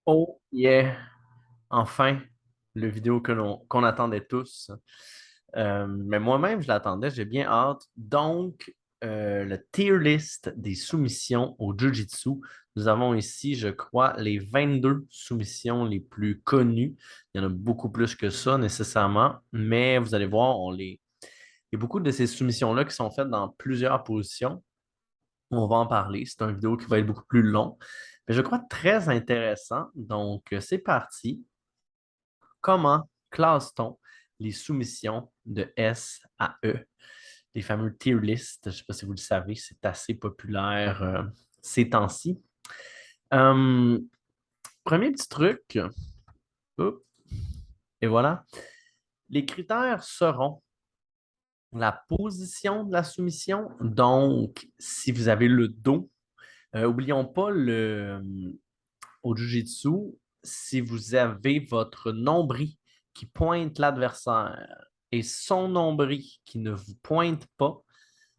Oh yeah, enfin, le vidéo qu'on attendait tous. Mais moi-même, je l'attendais, j'ai bien hâte. Donc, le tier list des soumissions au Jiu-Jitsu. Nous avons ici, je crois, les 22 soumissions les plus connues. Il y en a beaucoup plus que ça, nécessairement, mais vous allez voir, il y a beaucoup de ces soumissions-là qui sont faites dans plusieurs positions. On va en parler. C'est une vidéo qui va être beaucoup plus long, mais je crois très intéressant. Donc, c'est parti. Comment classe-t-on les soumissions de S à E? Les fameux tier lists, je ne sais pas si vous le savez, c'est assez populaire ces temps-ci. Euh, Premier petit truc, hop, et voilà. Les critères seront la position de la soumission. Donc, si vous avez le dos, oublions pas au Jiu-Jitsu, si vous avez votre nombril qui pointe l'adversaire et son nombril qui ne vous pointe pas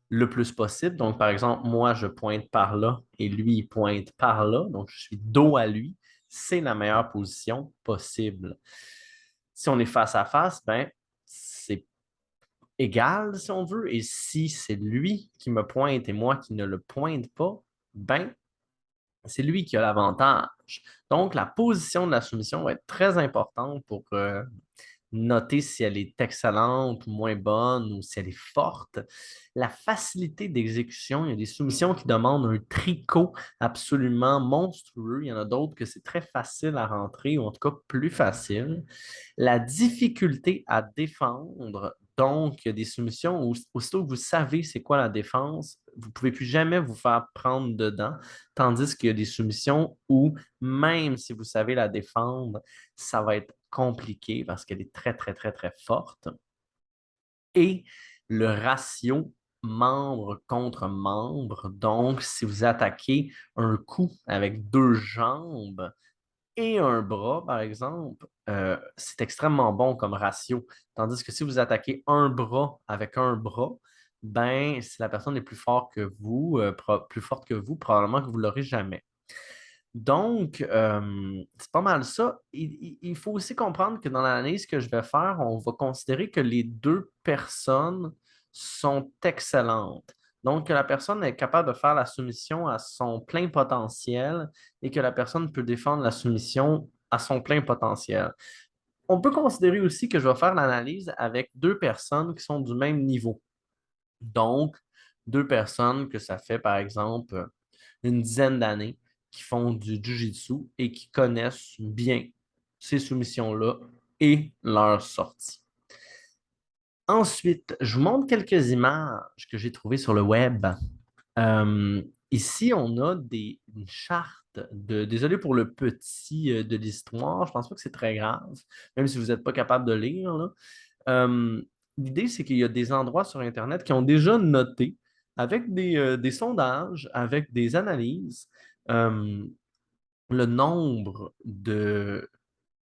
le plus possible, donc par exemple, moi je pointe par là et lui il pointe par là, donc je suis dos à lui, c'est la meilleure position possible. Si on est face à face, ben c'est égal si on veut, et si c'est lui qui me pointe et moi qui ne le pointe pas, ben c'est lui qui a l'avantage. Donc, la position de la soumission va être très importante pour noter si elle est excellente ou moins bonne ou si elle est forte. La facilité d'exécution, il y a des soumissions qui demandent un tricot absolument monstrueux. Il y en a d'autres que c'est très facile à rentrer ou en tout cas plus facile. La difficulté à défendre, donc, il y a des soumissions où, aussitôt que vous savez c'est quoi la défense, vous ne pouvez plus jamais vous faire prendre dedans. Tandis qu'il y a des soumissions où, même si vous savez la défendre, ça va être compliqué parce qu'elle est très, très, très, très forte. Et le ratio membre contre membre, donc si vous attaquez un coup avec deux jambes, et un bras, par exemple, c'est extrêmement bon comme ratio. Tandis que si vous attaquez un bras avec un bras, ben, si la personne est plus forte que vous, plus forte que vous, probablement que vous ne l'aurez jamais. Donc, c'est pas mal ça. Il faut aussi comprendre que dans l'analyse que je vais faire, on va considérer que les deux personnes sont excellentes. Donc, que la personne est capable de faire la soumission à son plein potentiel et que la personne peut défendre la soumission à son plein potentiel. On peut considérer aussi que je vais faire l'analyse avec deux personnes qui sont du même niveau. Donc, deux personnes que ça fait, par exemple, une dizaine d'années qui font du Jiu-Jitsu et qui connaissent bien ces soumissions-là et leurs sorties. Ensuite, je vous montre quelques images que j'ai trouvées sur le web. Euh, Ici, on a une charte désolé pour le petit de l'histoire, je pense pas que c'est très grave, même si vous n'êtes pas capable de lire, là. Euh, L'idée, c'est qu'il y a des endroits sur Internet qui ont déjà noté, avec des sondages, avec des analyses, euh, le nombre de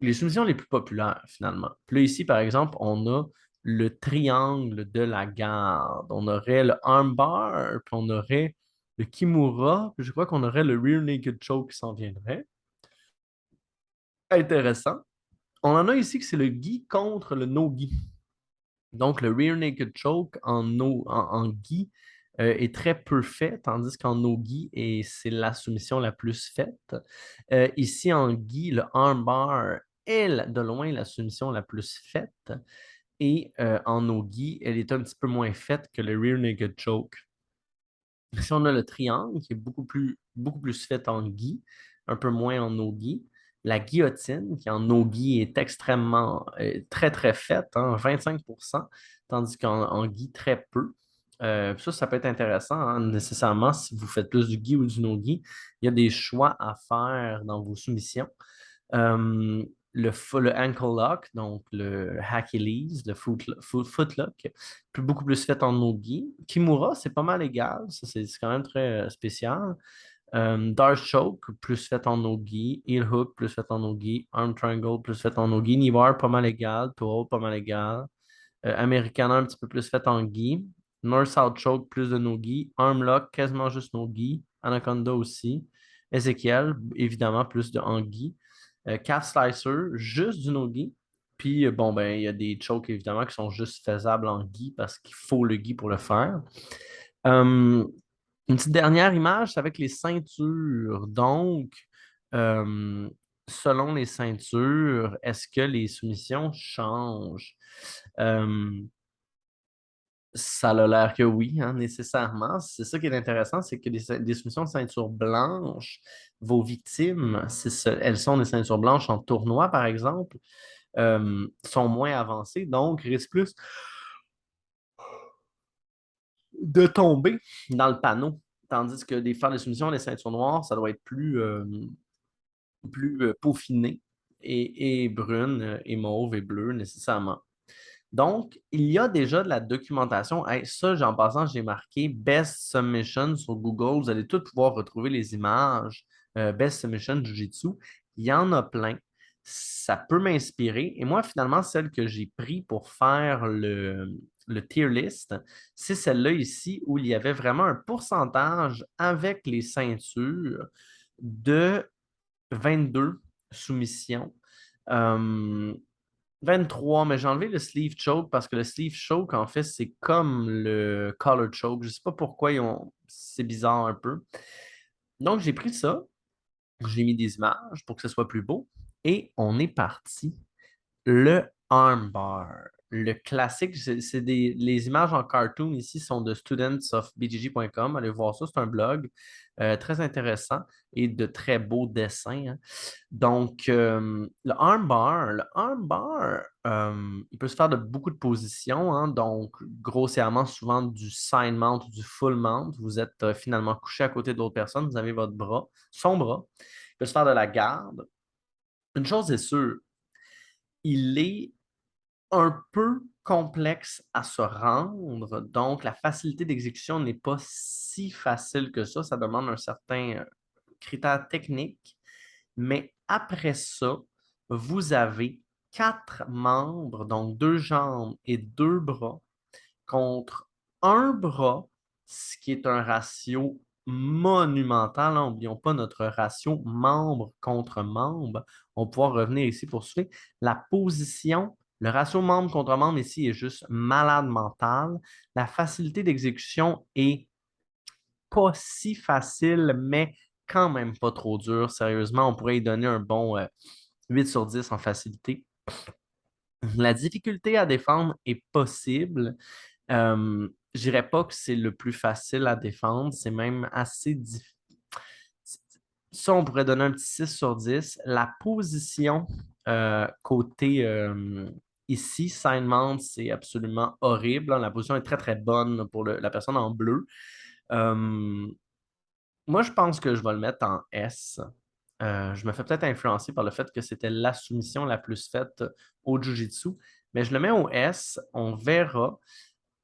les soumissions les plus populaires, finalement. Puis là, ici, par exemple, on a le triangle de la garde. On aurait le armbar, puis on aurait le kimura, puis je crois qu'on aurait le rear naked choke qui s'en viendrait. Intéressant. On en a ici que c'est le gi contre le no-gi. Donc, le rear naked choke en gi est très peu fait, tandis qu'en no-gi, et c'est la soumission la plus faite. Ici, en gi, le armbar est de loin la soumission la plus faite. Et en no-gi, elle est un petit peu moins faite que le rear naked choke. Ici, on a le triangle qui est beaucoup plus fait en gi, un peu moins en no-gi. La guillotine, qui en no-gi est extrêmement, très, très faite, hein, 25%, tandis qu'en gi, très peu. Ça peut être intéressant, hein, nécessairement, si vous faites plus du gi ou du no-gi. Il y a des choix à faire dans vos soumissions. Euh, le ankle lock, donc le Achilles, le footlock, beaucoup plus fait en no-gi. Kimura, c'est pas mal égal, ça c'est quand même très spécial. Dart choke, plus fait en no-gi. Heel hook, plus fait en no-gi. Arm triangle, plus fait en no-gi. Knee bar, pas mal égal. Toe hold, pas mal égal. Americana, un petit peu plus fait en gi. North-South choke, plus de no-gi. Arm lock, quasiment juste no-gi. Anaconda aussi. Ezekiel, évidemment, plus de Anguille. Calf Slicer, juste du no-gi. Puis, bon, ben, il y a des chokes, évidemment, qui sont juste faisables en gi parce qu'il faut le gi pour le faire. Euh, une petite dernière image, c'est avec les ceintures. Donc, euh, selon les ceintures, est-ce que les soumissions changent? Euh, Ça a l'air que oui, hein, nécessairement. C'est ça qui est intéressant, c'est que des soumissions de ceinture blanche, vos victimes, elles sont des ceintures blanches en tournoi, par exemple, sont moins avancées, donc risquent plus de tomber dans le panneau. Tandis que faire des soumissions des ceintures noires, ça doit être plus peaufiné et brune et mauve et bleu nécessairement. Donc, il y a déjà de la documentation. Hey, ça, en passant, j'ai marqué Best Submission sur Google. Vous allez tous pouvoir retrouver les images Best Submission Jiu-Jitsu. Il y en a plein. Ça peut m'inspirer. Et moi, finalement, celle que j'ai pris pour faire le tier list, c'est celle-là ici où il y avait vraiment un pourcentage avec les ceintures de 22 soumissions. Euh, 23, mais j'ai enlevé le sleeve choke parce que le sleeve choke, en fait, c'est comme le collar choke. Je ne sais pas pourquoi c'est bizarre un peu. Donc, j'ai pris ça, j'ai mis des images pour que ce soit plus beau et on est parti. Le armbar, le classique, les images en cartoon ici sont de studentsofbgg.com. Allez voir ça, c'est un blog très intéressant et de très beaux dessins, hein. Donc, le armbar, il peut se faire de beaucoup de positions, hein. Donc, grossièrement, souvent du side mount ou du full mount. Vous êtes finalement couché à côté d'autres personnes, vous avez votre bras, son bras. Il peut se faire de la garde. Une chose est sûre, il est un peu complexe à se rendre, donc la facilité d'exécution n'est pas si facile que ça. Ça demande un certain critère technique. Mais après ça, vous avez 4 membres, donc 2 jambes et 2 bras, contre un bras, ce qui est un ratio monumental. N'oublions pas notre ratio membre contre membre. On va pouvoir revenir ici pour suivre. La position, le ratio membre contre membre ici est juste malade mental. La facilité d'exécution est pas si facile, mais quand même pas trop dur. Sérieusement, on pourrait y donner un bon 8 sur 10 en facilité. La difficulté à défendre est possible. Je dirais pas que c'est le plus facile à défendre, c'est même assez difficile. Ça, on pourrait donner un petit 6 sur 10. La position côté ici, sign mount, c'est absolument horrible, hein. La position est très, très bonne pour la personne en bleu. Euh, Moi, je pense que je vais le mettre en S. Je me fais peut-être influencer par le fait que c'était la soumission la plus faite au Jiu-Jitsu, mais je le mets au S, on verra.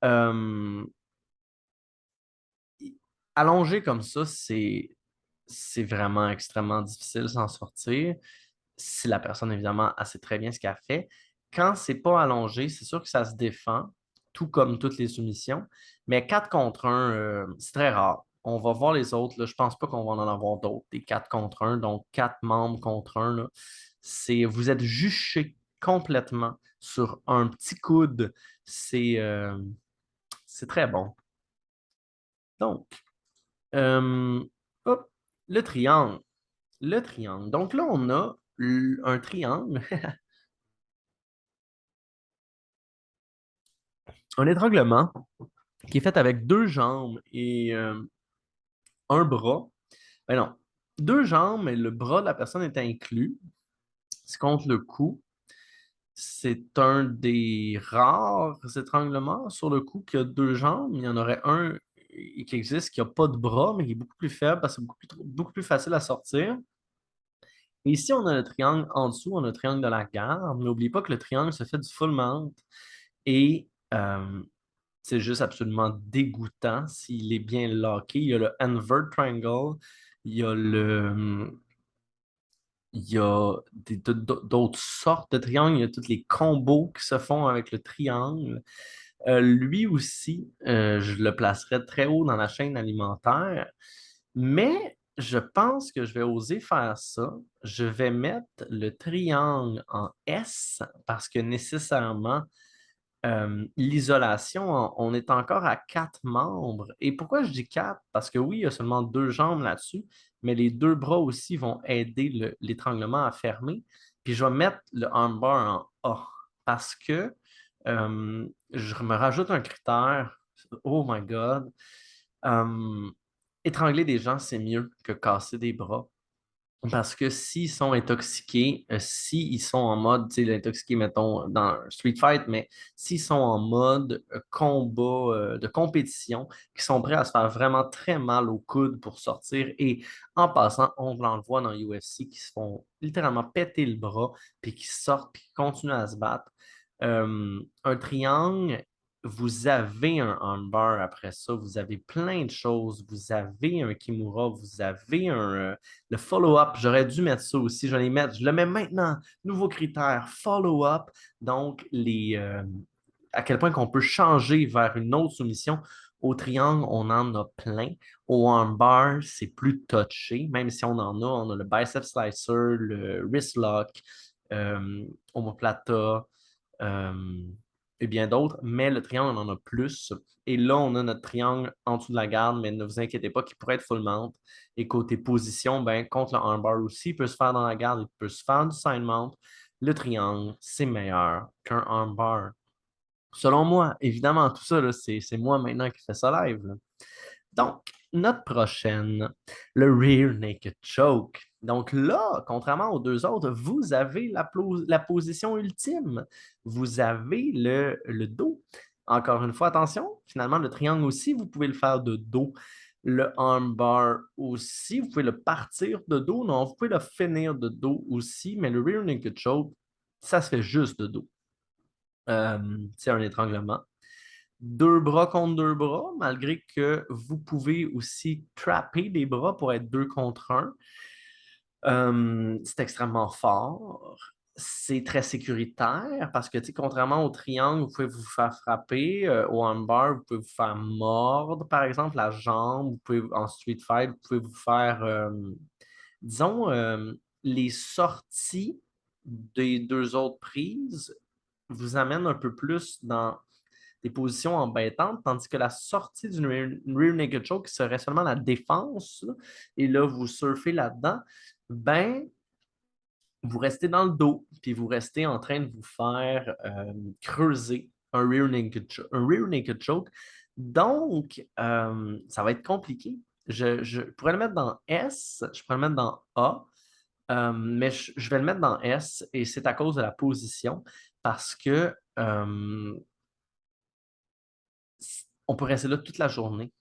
Euh, Allongé comme ça, c'est vraiment extrêmement difficile de s'en sortir si la personne, évidemment, a sait très bien ce qu'elle fait. Quand c'est pas allongé, c'est sûr que ça se défend, tout comme toutes les soumissions, mais 4 contre 1, c'est très rare. On va voir les autres, là. Je pense pas qu'on va en avoir d'autres, des 4 contre 1, donc 4 membres contre 1, là. Vous êtes juché complètement sur un petit coude. C'est c'est très bon. Donc, euh, hop, le triangle. Le triangle. Donc là, on a un triangle, un étranglement qui est fait avec 2 jambes et un bras. Ben non, 2 jambes, mais le bras de la personne est inclus. C'est contre le cou. C'est un des rares étranglements sur le cou qui a 2 jambes. Il y en aurait un qui existe qui n'a pas de bras, mais qui est beaucoup plus faible parce que c'est beaucoup plus facile à sortir. Et ici, on a le triangle en dessous, on a le triangle de la garde. Mais n'oubliez pas que le triangle se fait du full mount. Et c'est juste absolument dégoûtant s'il est bien locké. Il y a le invert triangle, il y a il y a d'autres sortes de triangles, il y a tous les combos qui se font avec le triangle. Lui aussi, je le placerais très haut dans la chaîne alimentaire, mais je pense que je vais oser faire ça. Je vais mettre le triangle en S parce que nécessairement, l'isolation, on est encore à 4 membres. Et pourquoi je dis 4? Parce que oui, il y a seulement 2 jambes là-dessus, mais les 2 bras aussi vont aider l'étranglement à fermer. Puis je vais mettre le armbar en A parce que je me rajoute un critère. Oh my God. Euh, Étrangler des gens, c'est mieux que casser des bras. Parce que s'ils sont intoxiqués, s'ils sont en mode, tu sais, intoxiqués, mettons, dans un Street Fight, mais s'ils sont en mode combat de compétition, qui sont prêts à se faire vraiment très mal au coude pour sortir, et en passant, on le voit dans UFC, qui se font littéralement péter le bras, puis qui sortent, puis qui continuent à se battre. Un triangle, vous avez un armbar après ça, vous avez plein de choses, vous avez un kimura, vous avez le follow-up. J'aurais dû mettre ça aussi, je le mets maintenant, nouveau critère, follow-up, donc à quel point qu'on peut changer vers une autre soumission. Au triangle, on en a plein. Au armbar, c'est plus touché, même si on a le bicep slicer, le wrist lock, omoplata, euh, et bien d'autres, mais le triangle, on en a plus. Et là, on a notre triangle en dessous de la garde, mais ne vous inquiétez pas, qui pourrait être full mount. Et côté position, ben, contre le armbar aussi, il peut se faire dans la garde, il peut se faire du side mount. Le triangle, c'est meilleur qu'un armbar. Selon moi, évidemment, tout ça, là, c'est moi maintenant qui fais ça live, là. Donc, notre prochaine, le rear naked choke. Donc là, contrairement aux 2 autres, vous avez la position ultime. Vous avez le dos. Encore une fois, attention, finalement, le triangle aussi, vous pouvez le faire de dos. Le armbar aussi, vous pouvez le partir de dos. Non, vous pouvez le finir de dos aussi, mais le rear naked choke, ça se fait juste de dos. C'est un étranglement. 2 bras contre 2 bras, malgré que vous pouvez aussi trapper des bras pour être 2 contre 1. C'est extrêmement fort. C'est très sécuritaire parce que, tu sais, contrairement au triangle, vous pouvez vous faire frapper. Au armbar, vous pouvez vous faire mordre, par exemple, la jambe. Vous pouvez, en street fight, vous pouvez vous faire, disons, les sorties des 2 autres prises vous amènent un peu plus dans des positions embêtantes, tandis que la sortie d'une rear naked choke, qui serait seulement la défense, là, et là, vous surfez là-dedans, ben, vous restez dans le dos, puis vous restez en train de vous faire creuser un rear naked choke. Donc, ça va être compliqué. Je pourrais le mettre dans S, je pourrais le mettre dans A, mais je vais le mettre dans S, et c'est à cause de la position, parce que on peut rester là toute la journée.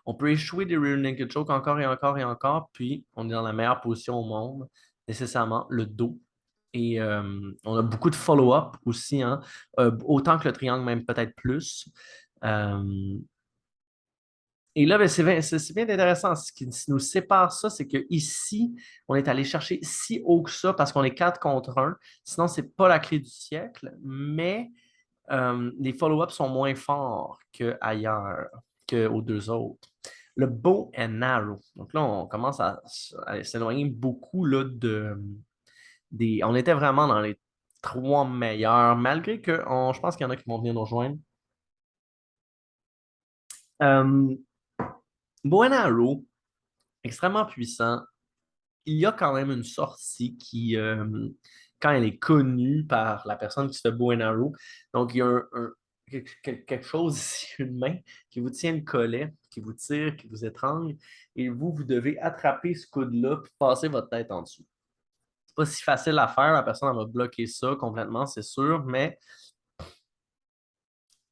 On peut échouer des rear naked choke encore et encore et encore, puis on est dans la meilleure position au monde, nécessairement le dos. Et on a beaucoup de follow-up aussi, hein, autant que le triangle, même peut-être plus. Euh, et là, ben, c'est bien intéressant. Ce qui nous sépare ça, c'est qu'ici, on est allé chercher si haut que ça parce qu'on est 4 contre 1. Sinon, ce n'est pas la clé du siècle, mais les follow-ups sont moins forts qu'ailleurs, qu'aux 2 autres. Le bow and arrow. Donc là, on commence à s'éloigner beaucoup là, on était vraiment dans les 3 meilleurs, malgré que je pense qu'il y en a qui vont venir nous rejoindre. Euh, Bow and arrow, extrêmement puissant. Il y a quand même une sortie qui, quand elle est connue par la personne qui se fait bow and arrow, donc il y a quelque chose ici, une main qui vous tient le collet, qui vous tire, qui vous étrangle, et vous devez attraper ce coude-là puis passer votre tête en dessous. C'est pas si facile à faire, la personne elle va bloquer ça complètement, c'est sûr, mais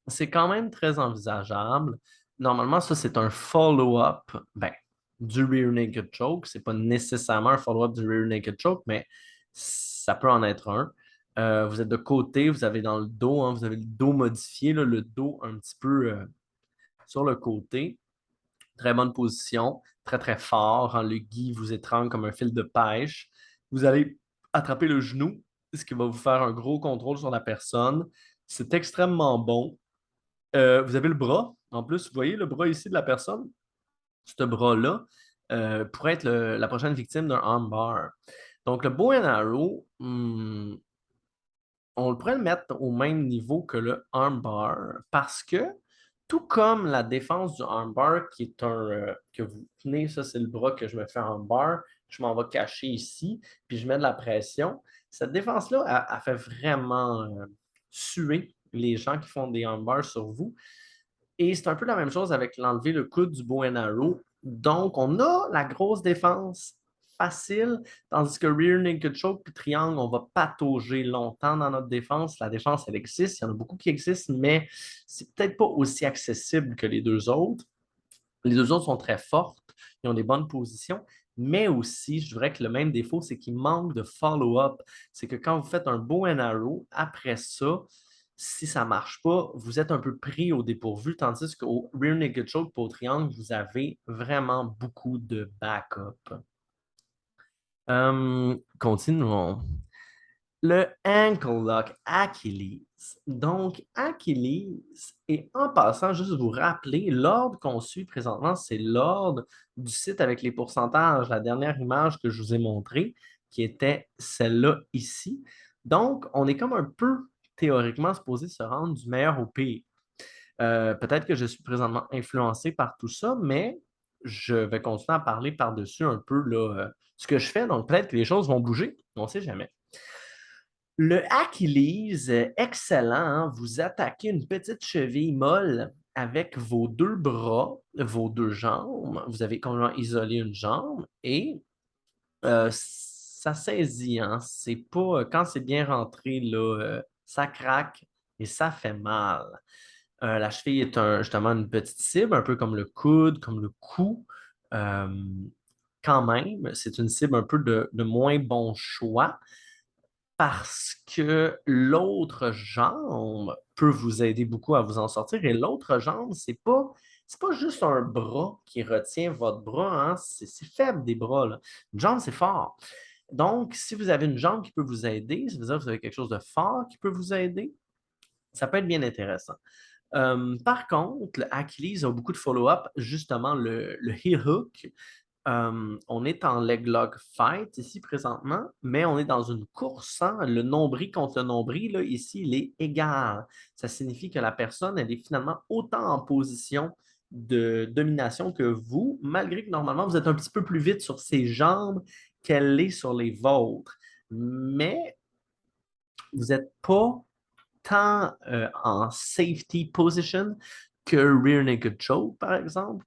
c'est quand même très envisageable. Normalement, ça, c'est un follow-up ben, du rear naked choke. C'est pas nécessairement un follow-up du rear naked choke, mais ça peut en être un. Vous êtes de côté, vous avez dans le dos, hein, vous avez le dos modifié, là, le dos un petit peu sur le côté. Très bonne position, très très fort, hein. Le gui vous étrangle comme un fil de pêche. Vous allez attraper le genou, ce qui va vous faire un gros contrôle sur la personne. C'est extrêmement bon. Vous avez le bras. En plus, vous voyez le bras ici de la personne. Ce bras-là, pourrait être la prochaine victime d'un armbar. Donc, le bow and arrow, on pourrait le mettre au même niveau que le armbar parce que, tout comme la défense du armbar, qui est que vous tenez, ça c'est le bras que je me fais armbar, je m'en vais cacher ici, puis je mets de la pression. Cette défense-là, elle fait vraiment suer les gens qui font des armbars sur vous. Et c'est un peu la même chose avec l'enlever le coude du bow and arrow. Donc, on a la grosse défense facile, tandis que rear naked choke et triangle, on va patauger longtemps dans notre défense. La défense, elle existe, il y en a beaucoup qui existent, mais c'est peut-être pas aussi accessible que les deux autres. Les deux autres sont très fortes, ils ont des bonnes positions, mais aussi, je dirais que le même défaut, c'est qu'il manque de follow-up. C'est que quand vous faites un bow and arrow, après ça, si ça ne marche pas, vous êtes un peu pris au dépourvu, tandis qu'au rear naked choke pour au triangle, vous avez vraiment beaucoup de backup. Continuons. Le ankle lock Achilles. Donc, Achilles, et en passant, juste vous rappeler, l'ordre qu'on suit présentement, c'est l'ordre du site avec les pourcentages, la dernière image que je vous ai montrée, qui était celle-là ici. Donc, on est comme un peu théoriquement supposé se rendre du meilleur au pire. Peut-être que je suis présentement influencé par tout ça, mais je vais continuer à parler par-dessus un peu là, ce que je fais. Donc, peut-être que les choses vont bouger. On ne sait jamais. Le Achilles, excellent, hein. Vous attaquez une petite cheville molle avec vos deux bras, vos deux jambes. Vous avez complètement isolé une jambe et ça saisit. Hein. C'est pas, quand c'est bien rentré, là, ça craque et ça fait mal. La cheville est justement une petite cible, un peu comme le coude, comme le cou. Euh, Quand même, c'est une cible un peu de moins bon choix parce que l'autre jambe peut vous aider beaucoup à vous en sortir. Et l'autre jambe, c'est pas juste un bras qui retient votre bras, hein. C'est faible des bras, là. Une jambe, c'est fort. Donc, si vous avez une jambe qui peut vous aider, ça veut dire que vous avez quelque chose de fort qui peut vous aider, ça peut être bien intéressant. Par contre, le Achilles a beaucoup de follow-up, justement le heel hook. On est en leg lock fight ici présentement, mais on est dans une course. Hein. Le nombril contre le nombril, là, ici, il est égal. Ça signifie que la personne, elle est finalement autant en position de domination que vous, malgré que normalement, vous êtes un petit peu plus vite sur ses jambes qu'elle l'est sur les vôtres. Mais vous n'êtes pas tant en safety position que rear naked choke, par exemple,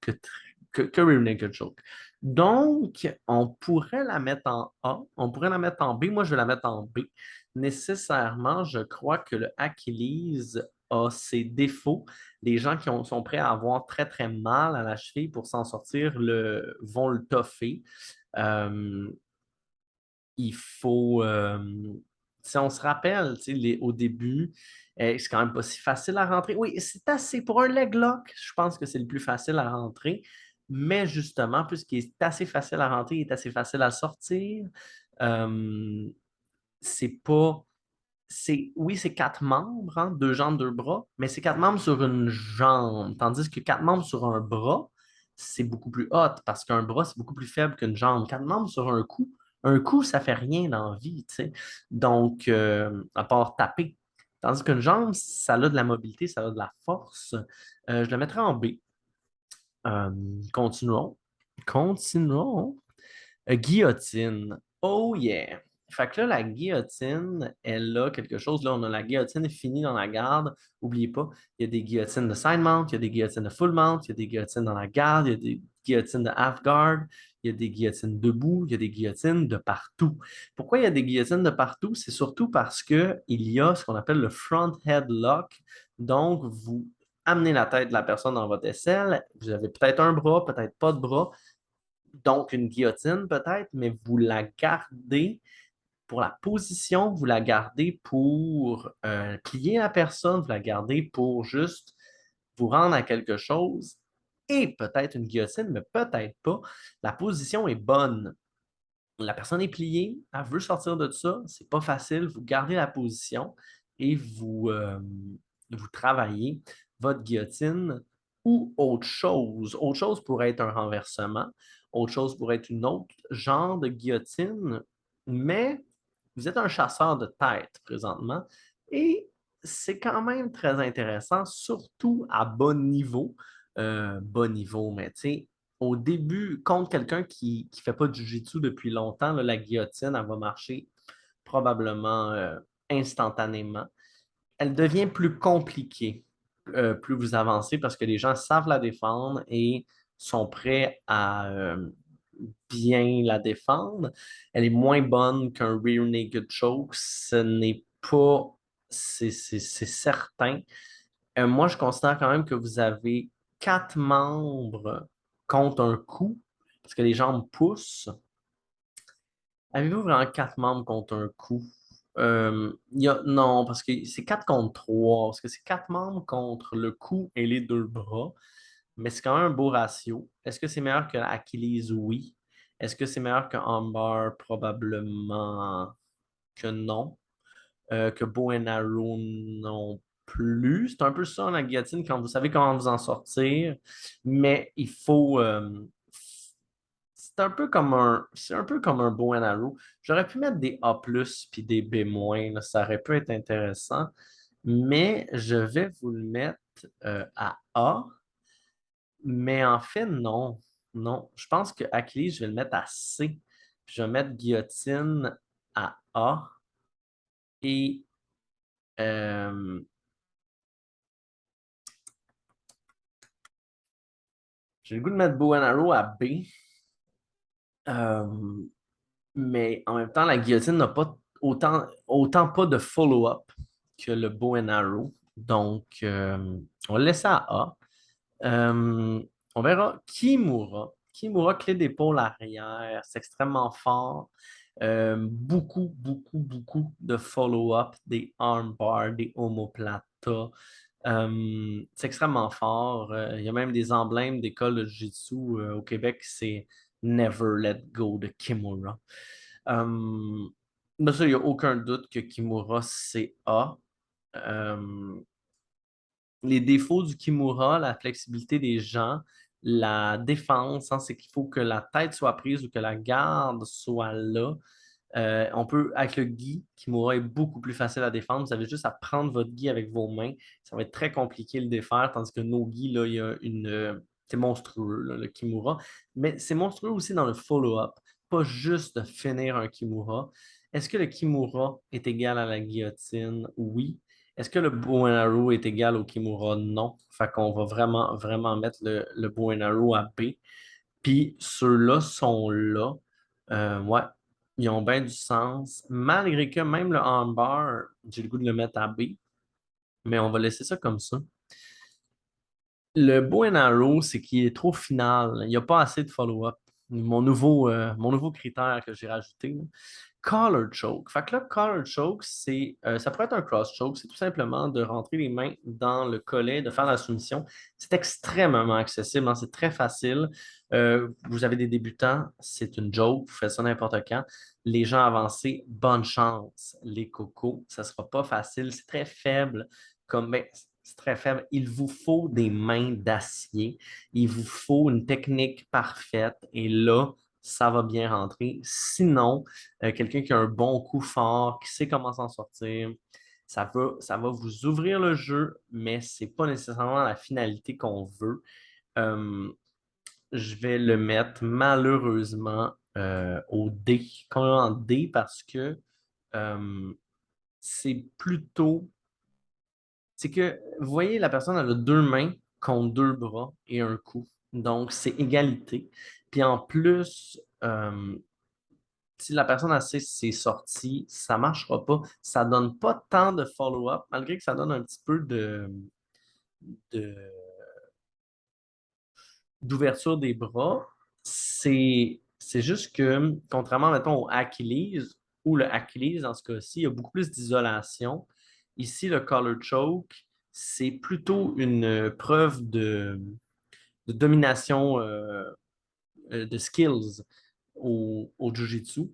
que rear naked choke. Donc, on pourrait la mettre en A, on pourrait la mettre en B. Moi, je vais la mettre en B. Nécessairement, je crois que le Achilles a ses défauts. Les gens qui sont prêts à avoir très, très mal à la cheville pour s'en sortir vont le toffer. Euh, il faut. Si on se rappelle, au début, c'est quand même pas si facile à rentrer. Oui, c'est assez. Pour un leg lock, je pense que c'est le plus facile à rentrer. Mais justement, puisqu'il est assez facile à rentrer, il est assez facile à sortir. Euh, c'est pas. Oui, c'est quatre membres, hein, deux jambes, deux bras, mais c'est quatre membres sur une jambe. Tandis que quatre membres sur un bras, c'est beaucoup plus hot parce qu'un bras, c'est beaucoup plus faible qu'une jambe. Quatre membres sur un cou, ça fait rien dans la vie, tu sais. Donc, à part taper. Tandis qu'une jambe, ça a de la mobilité, ça a de la force. Je le mettrai en B. Euh, Continuons. Continuons. Guillotine. Oh yeah. Fait que là, la guillotine, elle a quelque chose. Là, on a la guillotine finie dans la garde. N'oubliez pas, il y a des guillotines de side mount, il y a des guillotines de full mount, il y a des guillotines dans la garde, il y a des guillotines de half guard, il y a des guillotines debout, il y a des guillotines de partout. Pourquoi il y a des guillotines de partout? C'est surtout parce qu'il y a ce qu'on appelle le front head lock. Donc, vous amenez la tête de la personne dans votre aisselle. Vous avez peut-être un bras, peut-être pas de bras, donc une guillotine peut-être, mais vous la gardez pour la position, vous la gardez pour plier la personne, vous la gardez pour juste vous rendre à quelque chose et peut-être une guillotine, mais peut-être pas. La position est bonne. La personne est pliée, elle veut sortir de ça, c'est pas facile, vous gardez la position et vous travaillez votre guillotine ou autre chose. Autre chose pourrait être un renversement. Autre chose pourrait être une autre genre de guillotine, mais vous êtes un chasseur de tête présentement et c'est quand même très intéressant, surtout à bas niveau. Bas niveau, mais tu sais, au début, contre quelqu'un qui ne fait pas de jiu-jitsu depuis longtemps, là, la guillotine, elle va marcher probablement instantanément. Elle devient plus compliquée plus vous avancez parce que les gens savent la défendre et sont prêts à bien la défendre. Elle est moins bonne qu'un rear naked choke. Ce n'est pas, c'est certain. Moi, je considère quand même que vous avez 4 membres contre un coup parce que les jambes poussent. Avez-vous vraiment 4 membres contre un coup? Non, parce que c'est 4 contre 3. Parce que c'est 4 membres contre le cou et les 2 bras. Mais c'est quand même un beau ratio. Est-ce que c'est meilleur que Achilles? Oui. Est-ce que c'est meilleur que Armbar? Probablement que non. Que Bow and Arrow non plus. C'est un peu ça la guillotine quand vous savez comment vous en sortir. Mais il faut. C'est un peu comme un bow and arrow. J'aurais pu mettre des A+, puis des B-, là, ça aurait pu être intéressant, mais je vais vous le mettre à A, mais en fait, non. Non, je pense que Achilles, je vais le mettre à C, puis je vais mettre guillotine à A, et euh, j'ai le goût de mettre bow and arrow à B. Euh, Mais en même temps, la guillotine n'a pas autant pas de follow-up que le bow and arrow. Donc, on va le laisser à A. On verra Kimura. Kimura, clé d'épaule arrière. C'est extrêmement fort. Beaucoup, beaucoup, beaucoup de follow-up, des armbars, des omoplata. C'est extrêmement fort. Il y a même des emblèmes d'école de Jiu-Jitsu au Québec, c'est Never Let Go de Kimura. Euh, mais ça, il n'y a aucun doute que Kimura, c'est A. Euh, les défauts du Kimura, la flexibilité des gens, la défense, hein, c'est qu'il faut que la tête soit prise ou que la garde soit là. On peut, avec le gi, Kimura est beaucoup plus facile à défendre. Vous avez juste à prendre votre gi avec vos mains. Ça va être très compliqué de le défaire, tandis que no gi, là, il y a c'est monstrueux, là, le Kimura. Mais c'est monstrueux aussi dans le follow-up. Pas juste de finir un Kimura. Est-ce que le Kimura est égal à la guillotine? Oui. Est-ce que le bow and arrow est égal au Kimura? Non. Fait qu'on va vraiment, vraiment mettre le bow and arrow à B. Puis ceux-là sont là. Ouais, ils ont bien du sens. Malgré que même le armbar, j'ai le goût de le mettre à B, mais on va laisser ça comme ça. Le bow and arrow, c'est qu'il est trop final. Il n'y a pas assez de follow-up. Mon nouveau critère que j'ai rajouté, là. Collar choke. Fait que là, collar choke, ça pourrait être un cross choke. C'est tout simplement de rentrer les mains dans le collet, de faire la soumission. C'est extrêmement accessible, hein, c'est très facile. Vous avez des débutants, c'est une joke. Vous faites ça n'importe quand. Les gens avancés, bonne chance. Les cocos, ça ne sera pas facile. C'est très faible. Ben, c'est très faible. Il vous faut des mains d'acier. Il vous faut une technique parfaite. Et là, ça va bien rentrer. Sinon, quelqu'un qui a un bon coup fort, qui sait comment s'en sortir, ça va vous ouvrir le jeu, mais ce n'est pas nécessairement la finalité qu'on veut. Euh, je vais le mettre malheureusement au D, quand même en D, parce que euh, c'est plutôt. C'est que, vous voyez, la personne elle a 2 mains contre 2 bras et un cou. Donc, c'est égalité. Puis en plus, si la personne a ses sorties, ça ne marchera pas. Ça ne donne pas tant de follow-up, malgré que ça donne un petit peu de- d'ouverture des bras. C'est juste que, contrairement, mettons, au Achilles, ou le Achilles, dans ce cas-ci, il y a beaucoup plus d'isolation. Ici, le collar choke, c'est plutôt une preuve de domination de skills au Jiu-Jitsu.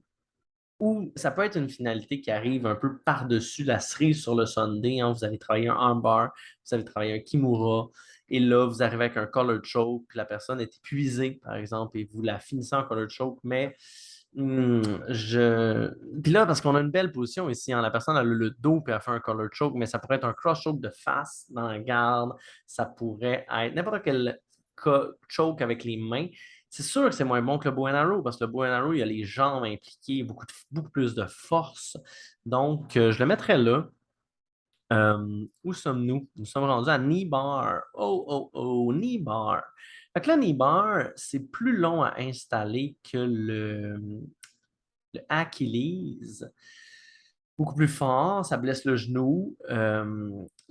Ou ça peut être une finalité qui arrive un peu par-dessus la cerise sur le sundae, hein. Vous allez travailler un armbar, vous allez travailler un kimura, et là, vous arrivez avec un color choke, puis la personne est épuisée, par exemple, et vous la finissez en color choke, mais hmm, je... Puis là, parce qu'on a une belle position ici, hein, la personne a le dos, puis elle fait un color choke, mais ça pourrait être un cross choke de face dans la garde, ça pourrait être n'importe quel choke avec les mains. C'est sûr que c'est moins bon que le bow and arrow, parce que le bow and arrow, il y a les jambes impliquées, beaucoup plus de force. Donc, je le mettrais là. Où sommes-nous? Nous sommes rendus à knee bar. Oh, oh, oh, knee bar. Fait que là, knee bar, c'est plus long à installer que le Achilles. Beaucoup plus fort, ça blesse le genou.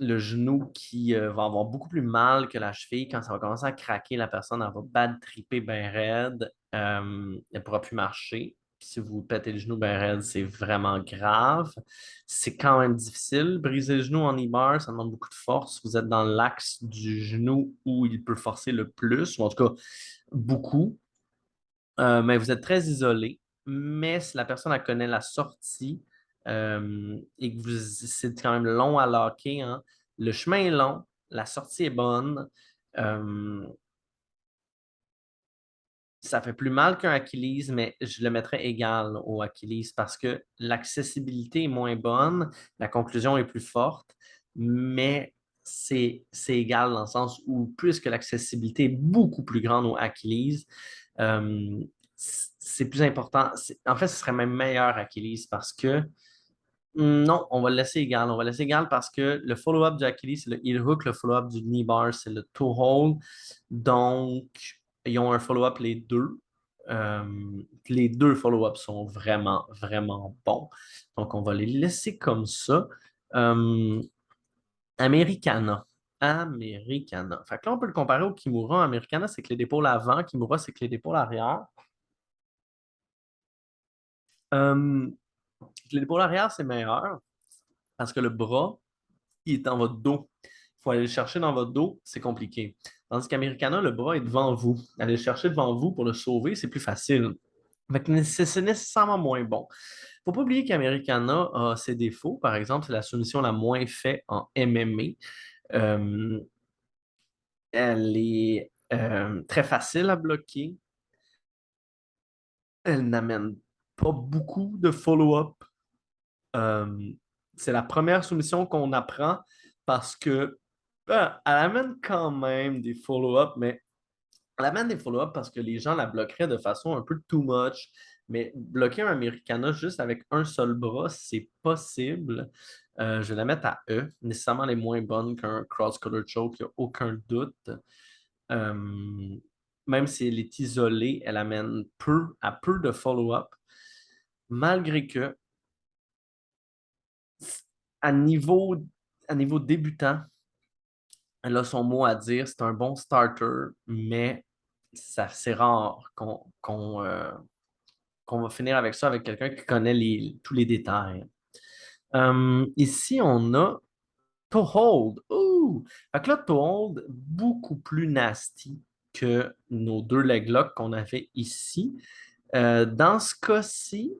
Le genou qui va avoir beaucoup plus mal que la cheville. Quand ça va commencer à craquer, la personne elle va bad tripper bien raide. Elle ne pourra plus marcher. Puis si vous pétez le genou bien raide, c'est vraiment grave. C'est quand même difficile. Briser le genou en e-bar, ça demande beaucoup de force. Vous êtes dans l'axe du genou où il peut forcer le plus, ou en tout cas beaucoup. Mais vous êtes très isolé. Mais si la personne elle connaît la sortie et que c'est quand même long à locker, hein, le chemin est long, la sortie est bonne. euh, Ça fait plus mal qu'un Achilles, mais je le mettrais égal au Achilles parce que l'accessibilité est moins bonne, la conclusion est plus forte, mais c'est égal dans le sens où, puisque l'accessibilité est beaucoup plus grande au Achilles, euh, c'est plus important. En fait, ce serait même meilleur Achilles parce que non, on va le laisser égal. On va le laisser égal parce que le follow-up du Achilles, c'est le heel hook, le follow-up du knee bar, c'est le toe hold. Donc, ils ont un follow-up les deux. Les deux follow-ups sont vraiment, vraiment bons. Donc, on va les laisser comme ça. Euh, Americana. Americana. Fait que là, on peut le comparer au Kimura. Americana, c'est clé d'épaule avant. Kimura, c'est clé d'épaule arrière. Euh, Clé d'épaule arrière, c'est meilleur parce que le bras, il est dans votre dos. Il faut aller le chercher dans votre dos, c'est compliqué. Tandis qu'Americana, le bras est devant vous. Aller le chercher devant vous pour le sauver, c'est plus facile. Fait que c'est nécessairement moins bon. Il ne faut pas oublier qu'Americana a ses défauts. Par exemple, c'est la soumission la moins faite en MMA. Elle est très facile à bloquer. Elle n'amène pas beaucoup de follow-up. Euh, c'est la première soumission qu'on apprend parce que elle amène quand même des follow-up, mais elle amène des follow-up parce que les gens la bloqueraient de façon un peu too much. Mais bloquer un Americana juste avec un seul bras, c'est possible. Je vais la mettre à E, nécessairement les moins bonnes qu'un cross-color choke, il n'y a aucun doute. Euh, Même si elle est isolée, elle amène peu de follow-up, malgré que à niveau, à niveau débutant, elle a son mot à dire. C'est un bon starter, mais c'est rare qu'on va finir avec ça avec quelqu'un qui connaît tous les détails. Ici, on a To Hold. Ouh! Fait que là, To Hold, beaucoup plus nasty que nos deux leg locks qu'on avait ici. Dans ce cas-ci,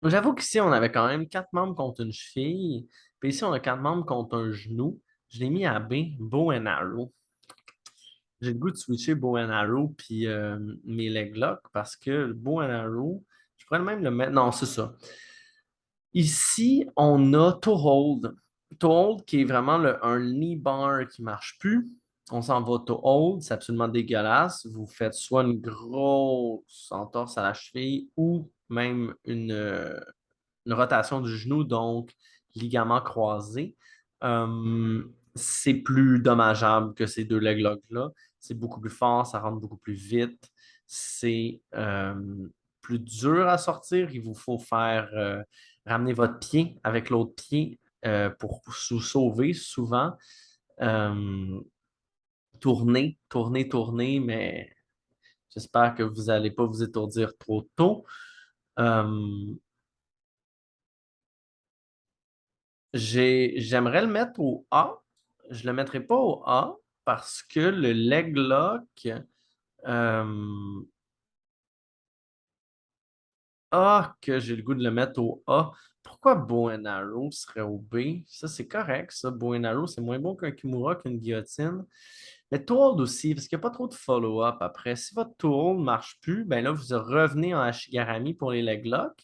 j'avoue qu'ici, on avait quand même quatre membres contre une cheville. Puis ici, on a quatre membres contre un genou. Je l'ai mis à B, Bow and Arrow. J'ai le goût de switcher Bow and Arrow puis mes leg locks parce que le Bow and Arrow, je pourrais même le mettre. Non, c'est ça. Ici, on a To Hold. To Hold qui est vraiment un knee bar qui ne marche plus. On s'en va To Hold, c'est absolument dégueulasse. Vous faites soit une grosse entorse à la cheville ou même une rotation du genou, donc ligament croisé. C'est plus dommageable que ces deux leg locks-là. C'est beaucoup plus fort, ça rentre beaucoup plus vite. C'est plus dur à sortir. Il vous faut faire ramener votre pied avec l'autre pied pour vous sauver souvent. Euh, Tourner, tourner, tourner, mais j'espère que vous n'allez pas vous étourdir trop tôt. Euh, J'aimerais le mettre au A. Je ne le mettrai pas au A parce que le leg lock, euh, A que j'ai le goût de le mettre au A. Pourquoi Bow and Arrow serait au B? Ça, c'est correct, ça. Bow and Arrow, c'est moins bon qu'un Kimura, qu'une guillotine. Mais Toad aussi, parce qu'il n'y a pas trop de follow-up après. Si votre Toad ne marche plus, ben là, vous revenez en Ashigarami pour les leglock,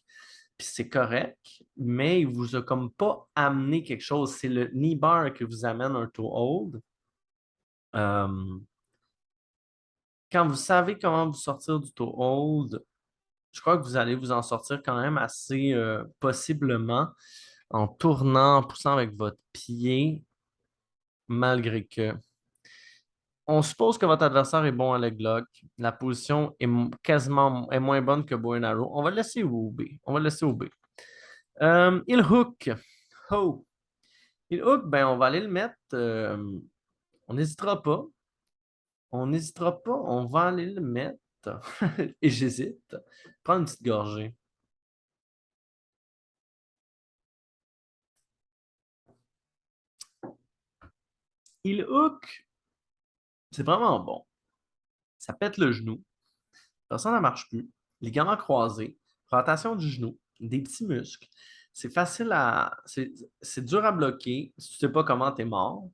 puis c'est correct, mais il vous a comme pas amené quelque chose. C'est le knee bar qui vous amène un Toad. Euh, Quand vous savez comment vous sortir du Toad, je crois que vous allez vous en sortir quand même assez possiblement en tournant, en poussant avec votre pied, malgré que. On suppose que votre adversaire est bon à leglock. La position est quasiment est moins bonne que bow and arrow. On va le laisser au B. On va le laisser au B. Il hook. Ho. Il hook, ben on va aller le mettre. On n'hésitera pas. On n'hésitera pas. On va aller le mettre. Et j'hésite. Prendre une petite gorgée. Il hook, c'est vraiment bon. Ça pète le genou. Ça ne marche plus. Ligaments croisés, rotation du genou, des petits muscles. C'est facile à. C'est dur à bloquer. Si tu ne sais pas comment, tu es mort.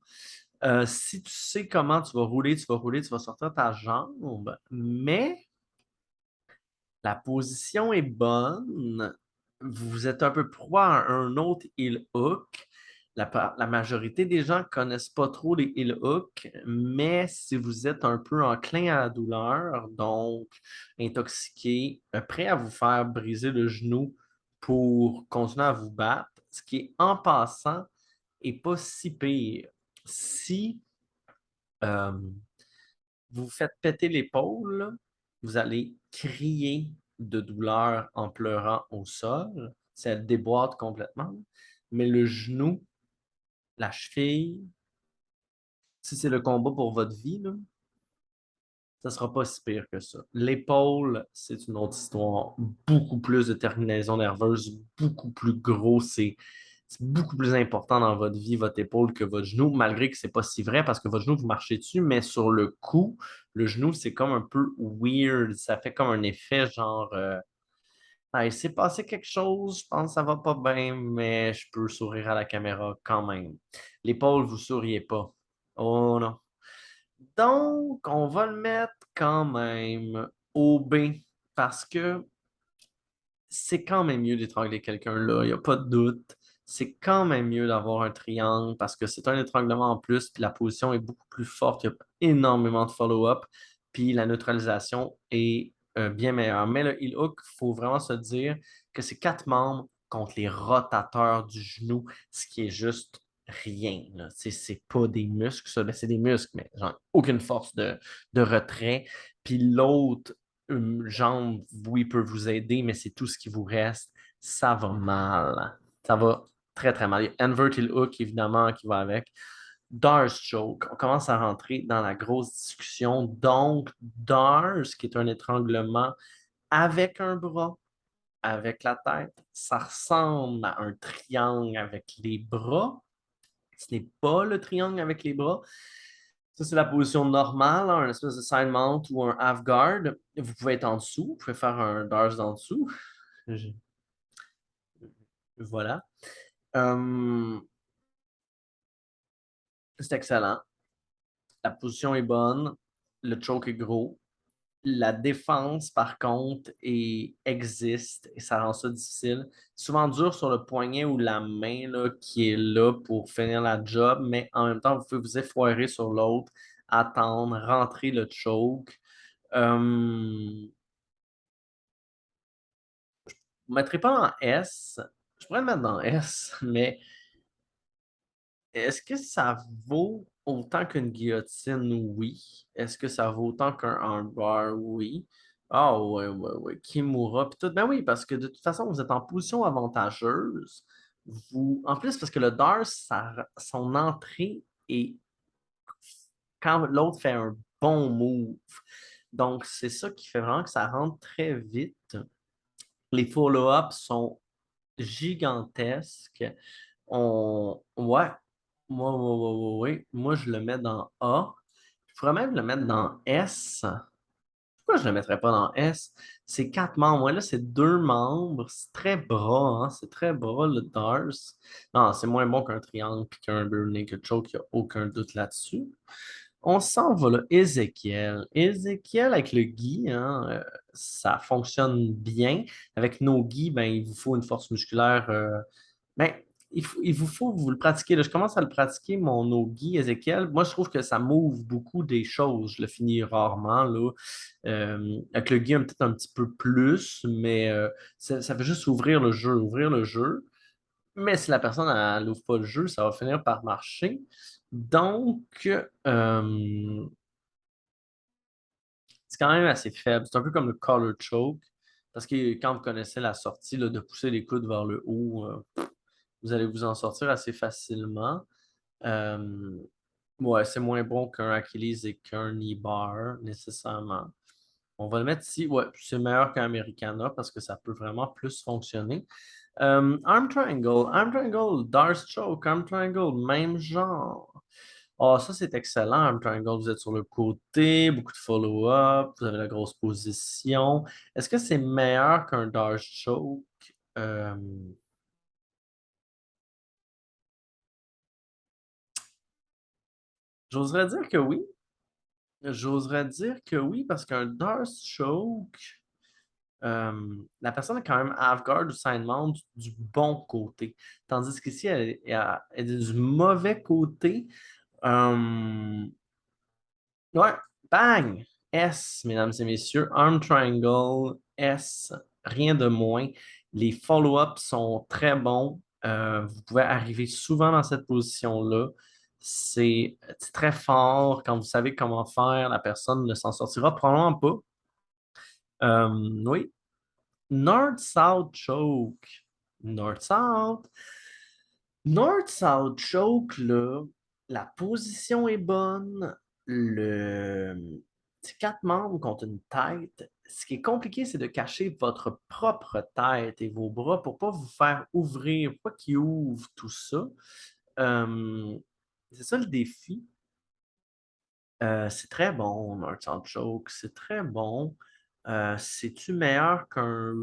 Si tu sais comment tu vas rouler, tu vas rouler, tu vas sortir ta jambe. Mais la position est bonne. Vous êtes un peu proie à un autre heel hook. La majorité des gens ne connaissent pas trop les heel hooks, mais si vous êtes un peu enclin à la douleur, donc intoxiqué, prêt à vous faire briser le genou pour continuer à vous battre, ce qui est en passant est pas si pire. Si euh, vous vous faites péter l'épaule, vous allez crier de douleur en pleurant au sol. Ça déboîte complètement. Mais le genou, la cheville, si c'est le combat pour votre vie, là, ça sera pas si pire que ça. L'épaule, c'est une autre histoire. Beaucoup plus de terminaison nerveuse, beaucoup plus gros. C'est beaucoup plus important dans votre vie, votre épaule, que votre genou, malgré que c'est pas si vrai parce que votre genou, vous marchez dessus, mais sur le coup, le genou, c'est comme un peu weird. Ça fait comme un effet genre ah, il s'est passé quelque chose, je pense que ça va pas bien, mais je peux sourire à la caméra quand même. L'épaule, vous souriez pas. Oh non. Donc, on va le mettre quand même au B parce que c'est quand même mieux d'étrangler quelqu'un là, il n'y a pas de doute. C'est quand même mieux d'avoir un triangle parce que c'est un étranglement en plus, puis la position est beaucoup plus forte, il y a énormément de follow-up, puis la neutralisation est bien meilleure. Mais le heel hook, il faut vraiment se dire que c'est quatre membres contre les rotateurs du genou, ce qui est juste rien. Là. C'est pas des muscles, ça, ben, c'est des muscles, mais genre aucune force de retrait. Puis l'autre une jambe, oui, peut vous aider, mais c'est tout ce qui vous reste. Ça va mal. Ça va très, très mal. Il y a Invert Heel Hook, évidemment, qui va avec. Dars Choke. On commence à rentrer dans la grosse discussion. Donc, Dars, qui est un étranglement avec un bras, avec la tête, ça ressemble à un triangle avec les bras. Ce n'est pas le triangle avec les bras. Ça, c'est la position normale, hein, un espèce de side mount ou un half guard. Vous pouvez être en dessous, vous pouvez faire un Dars en dessous. Je- Voilà. Euh, c'est excellent. La position est bonne. Le choke est gros. La défense, par contre, existe et ça rend ça difficile. Souvent dur sur le poignet ou la main là, qui est là pour finir la job, mais en même temps, vous pouvez vous effoirer sur l'autre, attendre, rentrer le choke. Euh, Je ne mettrai pas en S. Je pourrais le mettre dans S, mais est-ce que ça vaut autant qu'une guillotine? Oui. Est-ce que ça vaut autant qu'un armbar? Oui. Ah ouais, ouais, ouais. Kimura, puis tout. Ben oui, parce que de toute façon, vous êtes en position avantageuse. En plus, parce que le Dars, son entrée est quand l'autre fait un bon move. Donc, c'est ça qui fait vraiment que ça rentre très vite. Les follow-ups sont gigantesques. Ouais, moi, je le mets dans A. Je pourrais même le mettre dans S. pourquoi je ne le mettrais pas dans S? C'est quatre membres. Ouais, là, c'est deux membres. C'est très bras, hein? C'est très bras, le Dars. Non, c'est moins bon qu'un triangle puis qu'un Bare Naked Choke. Il n'y a aucun doute là-dessus. On s'en va là. Ézéchiel. Ézéchiel avec le Guy, hein, ça fonctionne bien. Avec nos Guy, ben, il vous faut une force musculaire. Ben, il vous faut vous le pratiquer. Là, je commence à le pratiquer, mon no-gi Ézéchiel. Moi, je trouve que ça m'ouvre beaucoup des choses. Je le finis rarement, là. Avec le Guy, peut-être un petit peu plus, mais ça fait juste ouvrir le jeu. Mais si la personne n'ouvre pas le jeu, ça va finir par marcher. Donc, c'est quand même assez faible. C'est un peu comme le collar choke. Parce que quand vous connaissez la sortie, là, de pousser les coudes vers le haut, vous allez vous en sortir assez facilement. Euh, ouais, c'est moins bon qu'un Achilles et qu'un knee bar, nécessairement. On va le mettre ici. Ouais, c'est meilleur qu'un Americana parce que ça peut vraiment plus fonctionner. Arm Triangle. Arm Triangle, Darce Choke, Arm Triangle, même genre. Ah, ça, c'est excellent. Arm Triangle, vous êtes sur le côté, beaucoup de follow-up, vous avez la grosse position. Est-ce que c'est meilleur qu'un Darce Choke? Euh, j'oserais dire que oui. J'oserais dire que oui, parce qu'un Darce Choke, la personne est quand même half-guard ou side mount du bon côté. Tandis qu'ici, elle est du mauvais côté. Euh, ouais, bang! S, mesdames et messieurs. Arm triangle, S, rien de moins. Les follow-ups sont très bons. Vous pouvez arriver souvent dans cette position-là. C'est très fort. Quand vous savez comment faire, la personne ne s'en sortira probablement pas. Oui, North-South choke. North-South. North-South choke, là, la position est bonne. C'est quatre membres contre une tête. Ce qui est compliqué, c'est de cacher votre propre tête et vos bras pour pas vous faire ouvrir, pas qu'ils ouvrent tout ça. Euh, c'est ça le défi. C'est très bon, North-South choke. C'est très bon. C'est-tu meilleur qu'un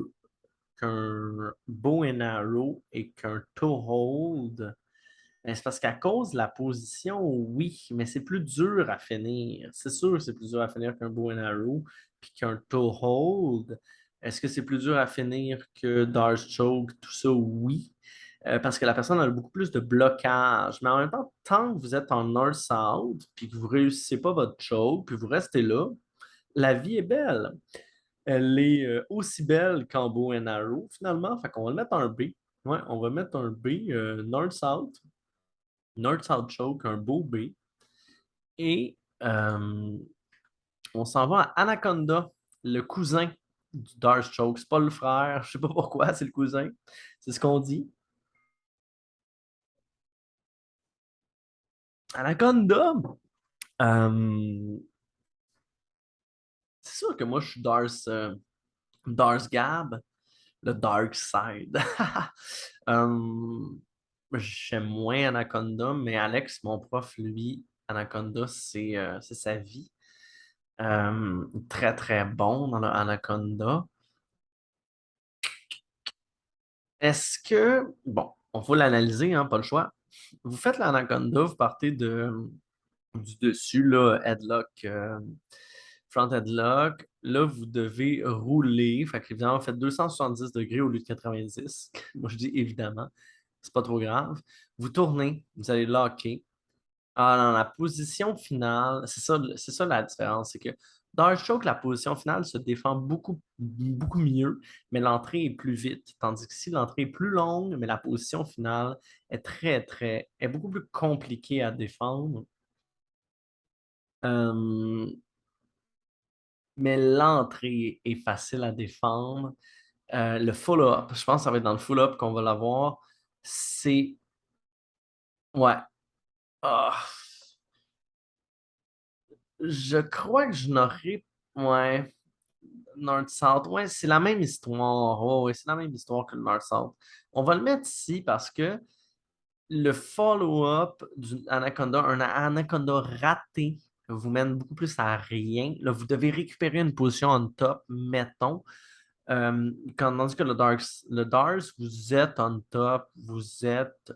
bow and arrow et qu'un toe hold? Ben, c'est parce qu'à cause de la position, oui, mais c'est plus dur à finir. C'est sûr que c'est plus dur à finir qu'un bow and arrow puis qu'un toe hold. Est-ce que c'est plus dur à finir que Darce Choke? Tout ça, oui. Parce que la personne a beaucoup plus de blocage. Mais en même temps, tant que vous êtes en North-South, puis que vous ne réussissez pas votre choke, puis vous restez là, la vie est belle. Elle est aussi belle qu'en Bow and Arrow, finalement. Fait qu'on va le mettre un B. Ouais, on va mettre un B, North-South. North-South Choke, un beau B. Et on s'en va à Anaconda, le cousin du Dark Choke. C'est pas le frère, je sais pas pourquoi, c'est le cousin. C'est ce qu'on dit. Anaconda! Euh, c'est sûr que moi, je suis Darth Gab, le Dark Side. Euh, j'aime moins Anaconda, mais Alex, mon prof, lui, Anaconda, c'est sa vie. Très, très bon dans le Anaconda. Est-ce que, bon, on faut l'analyser, hein, pas le choix. Vous faites l'Anaconda, vous partez du dessus, là, headlock, front headlock. Là, vous devez rouler. Fait que, évidemment, vous faites 270 degrés au lieu de 90. Moi, je dis évidemment, c'est pas trop grave. Vous tournez, vous allez locker. Ah, dans la position finale, c'est ça la différence, c'est que dans un choke, la position finale se défend beaucoup, beaucoup mieux, mais l'entrée est plus vite. Tandis que si l'entrée est plus longue, mais la position finale est beaucoup plus compliquée à défendre. Euh, mais l'entrée est facile à défendre. Le follow-up, je pense que ça va être dans le follow-up qu'on va l'avoir. C'est. Ouais. Ah. Je crois que je n'aurais. Ouais. North-South, ouais, c'est la même histoire. Ouais, ouais, c'est la même histoire que le North-South. On va le mettre ici parce que le follow-up d'un Anaconda, un Anaconda raté, vous mène beaucoup plus à rien. Là, vous devez récupérer une position on top, mettons. Tandis que le Dars, vous êtes on top, vous êtes.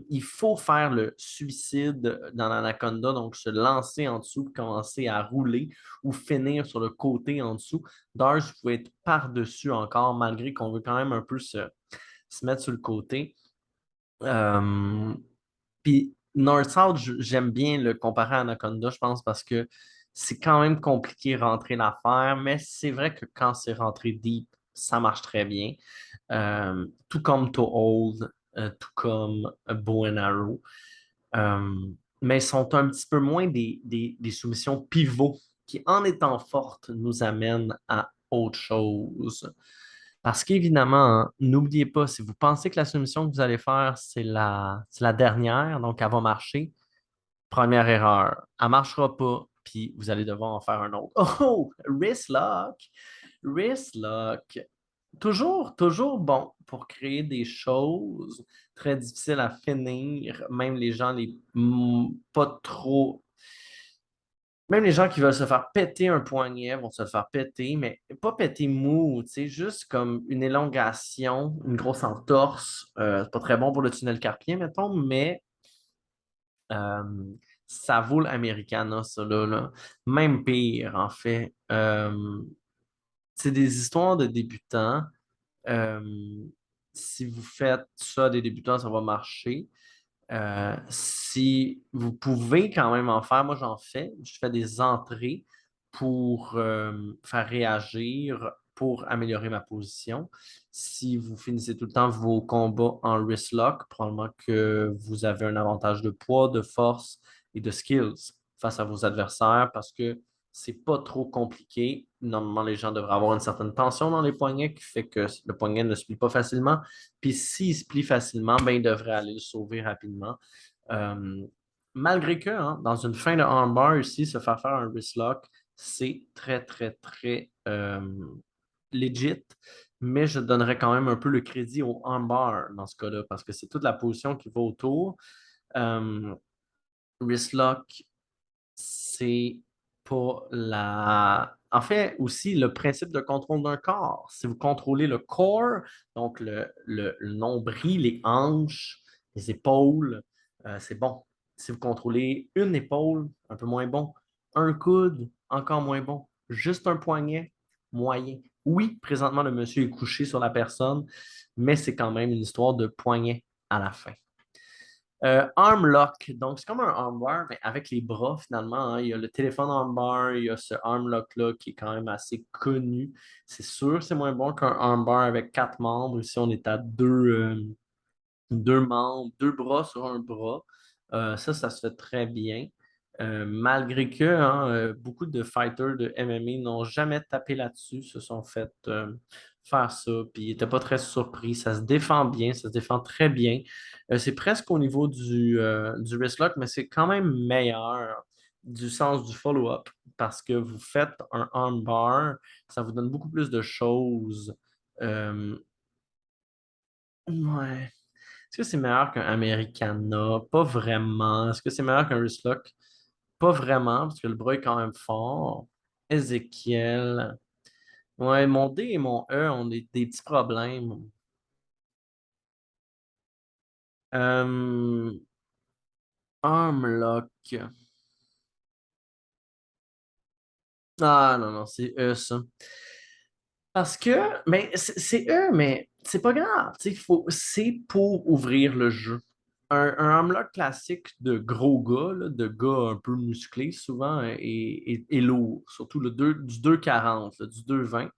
Il faut faire le suicide dans l'Anaconda, donc se lancer en dessous, commencer à rouler ou finir sur le côté en dessous. Dars, vous pouvez être par-dessus encore, malgré qu'on veut quand même un peu se mettre sur le côté. Euh, Puis North-South, j'aime bien le comparer à Anaconda, je pense, parce que c'est quand même compliqué de rentrer l'affaire, mais c'est vrai que quand c'est rentré deep, ça marche très bien. Tout comme To Hold, tout comme Bow and Arrow. Euh, mais sont un petit peu moins des soumissions pivots qui, en étant fortes, nous amènent à autre chose. Parce qu'évidemment, hein, n'oubliez pas, si vous pensez que la soumission que vous allez faire, c'est la dernière, donc elle va marcher, première erreur. Elle ne marchera pas, puis vous allez devoir en faire un autre. Oh, wrist lock. Wrist lock. Toujours, toujours bon pour créer des choses très difficiles à finir. Même les gens pas trop. Même les gens qui veulent se faire péter un poignet vont se le faire péter, mais pas péter mou, tu sais, juste comme une élongation, une grosse entorse. C'est pas très bon pour le tunnel carpien, mettons, mais euh, ça vaut l'Americana, ça, là. Même pire, en fait. C'est des histoires de débutants. Euh, si vous faites ça des débutants, ça va marcher. Si vous pouvez quand même en faire, moi j'en fais. Je fais des entrées pour faire réagir, pour améliorer ma position. Si vous finissez tout le temps vos combats en wrist lock, probablement que vous avez un avantage de poids, de force et de skills face à vos adversaires parce que c'est pas trop compliqué. Normalement, les gens devraient avoir une certaine tension dans les poignets qui fait que le poignet ne se plie pas facilement. Puis s'il se plie facilement, ben, il devrait aller le sauver rapidement. Euh, Malgré que, hein, dans une fin de armbar ici, se faire un wrist lock, c'est très, très, très legit. Mais je donnerais quand même un peu le crédit au armbar dans ce cas-là, parce que c'est toute la position qui va autour. Euh, Wrist lock, c'est pas la. En fait, aussi le principe de contrôle d'un corps. Si vous contrôlez le corps, donc le nombril, les hanches, les épaules, c'est bon. Si vous contrôlez une épaule, un peu moins bon. Un coude, encore moins bon. Juste un poignet, moyen. Oui, présentement, le monsieur est couché sur la personne, mais c'est quand même une histoire de poignet à la fin. Arm lock, donc c'est comme un armbar, mais avec les bras finalement, hein. Il y a le téléphone armbar, il y a ce arm lock-là qui est quand même assez connu. C'est sûr, c'est moins bon qu'un armbar avec quatre membres. Ici, on est à deux membres, deux bras sur un bras. Ça se fait très bien. Malgré que hein, beaucoup de fighters de MMA n'ont jamais tapé là-dessus, se sont fait faire ça, puis ils n'étaient pas très surpris. Ça se défend bien, ça se défend très bien. C'est presque au niveau du wrist lock, mais c'est quand même meilleur du sens du follow-up parce que vous faites un armbar, ça vous donne beaucoup plus de choses. Ouais. Est-ce que c'est meilleur qu'un Americana? Pas vraiment. Est-ce que c'est meilleur qu'un Wristlock? Pas vraiment, parce que le bras est quand même fort. Ézéchiel. Ouais, mon D et mon E ont des petits problèmes. Euh, Armlock. Ah non, non, c'est E ça. Parce que, mais c'est eux, mais c'est pas grave. Tu sais, c'est pour ouvrir le jeu. Un armlock classique de gros gars, là, de gars un peu musclés, souvent, est lourd. Surtout du 240, là, du 220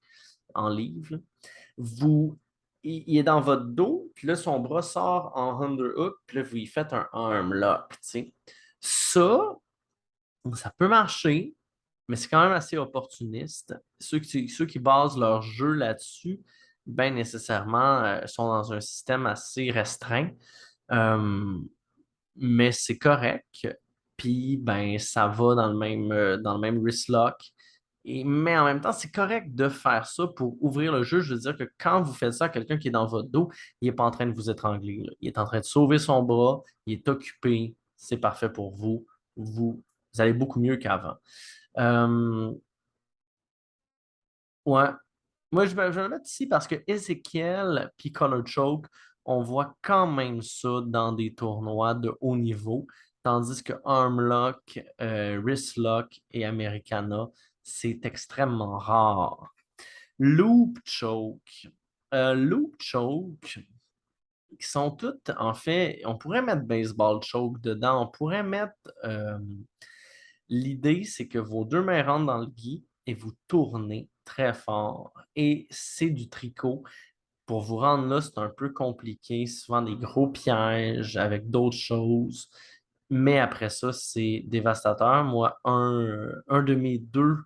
en livre. Là. Vous, il est dans votre dos, puis là, son bras sort en underhook, puis là, vous y faites un armlock. Tu sais. Ça peut marcher, mais c'est quand même assez opportuniste. Ceux qui basent leur jeu là-dessus, ben nécessairement, sont dans un système assez restreint. Euh, mais c'est correct. Puis, ben, ça va dans le même wrist lock. Mais en même temps, c'est correct de faire ça pour ouvrir le jeu. Je veux dire que quand vous faites ça à quelqu'un qui est dans votre dos, il n'est pas en train de vous étrangler, là. Il est en train de sauver son bras, il est occupé, c'est parfait pour vous. Vous vous allez beaucoup mieux qu'avant. Euh, ouais. Moi, je vais le mettre ici parce que Ezekiel puis Color Choke, on voit quand même ça dans des tournois de haut niveau, tandis que Armlock, Wristlock et Americana, c'est extrêmement rare. Loop Choke. Loop Choke, qui sont toutes, en fait, on pourrait mettre Baseball Choke dedans, on pourrait mettre. L'idée, c'est que vos deux mains rentrent dans le gui et vous tournez très fort. Et c'est du tricot. Pour vous rendre là, c'est un peu compliqué, souvent des gros pièges avec d'autres choses. Mais après ça, c'est dévastateur. Moi, un de mes deux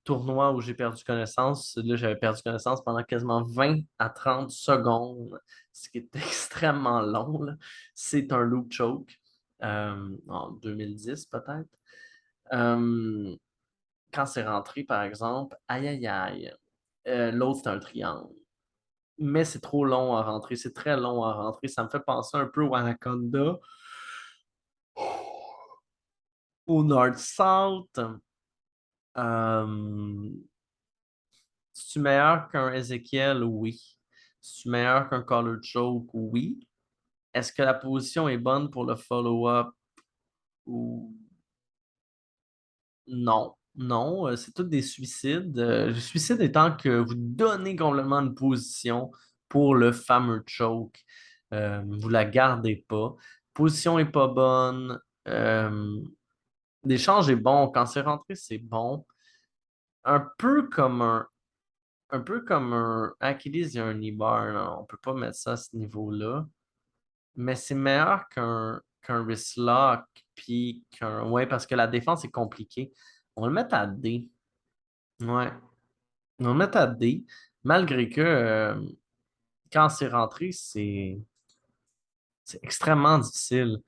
tournoi où j'ai perdu connaissance. Là, j'avais perdu connaissance pendant quasiment 20 à 30 secondes, ce qui est extrêmement long, là. C'est un loop choke en 2010 peut-être. Euh, Quand c'est rentré, par exemple, aïe aïe aïe. L'autre, c'est un triangle. Mais c'est trop long à rentrer, c'est très long à rentrer. Ça me fait penser un peu au Anaconda, au North-South. Euh, C'est-tu meilleur qu'un Ezekiel? Oui. C'est-tu meilleur qu'un Color Choke? Oui. Est-ce que la position est bonne pour le follow-up? Ou non. Non, c'est tous des suicides. Le suicide étant que vous donnez complètement une position pour le fameux choke. Vous la gardez pas. Position est pas bonne. L'échange est bon. Quand c'est rentré, c'est bon. Un peu comme un Achilles et un Ibar, là. On peut pas mettre ça à ce niveau-là. Mais c'est meilleur qu'un wristlock, puis qu'un. Ouais, parce que la défense est compliquée. On va le mettre à D. Ouais. On va le mettre à D. Malgré que quand c'est rentré, c'est extrêmement difficile.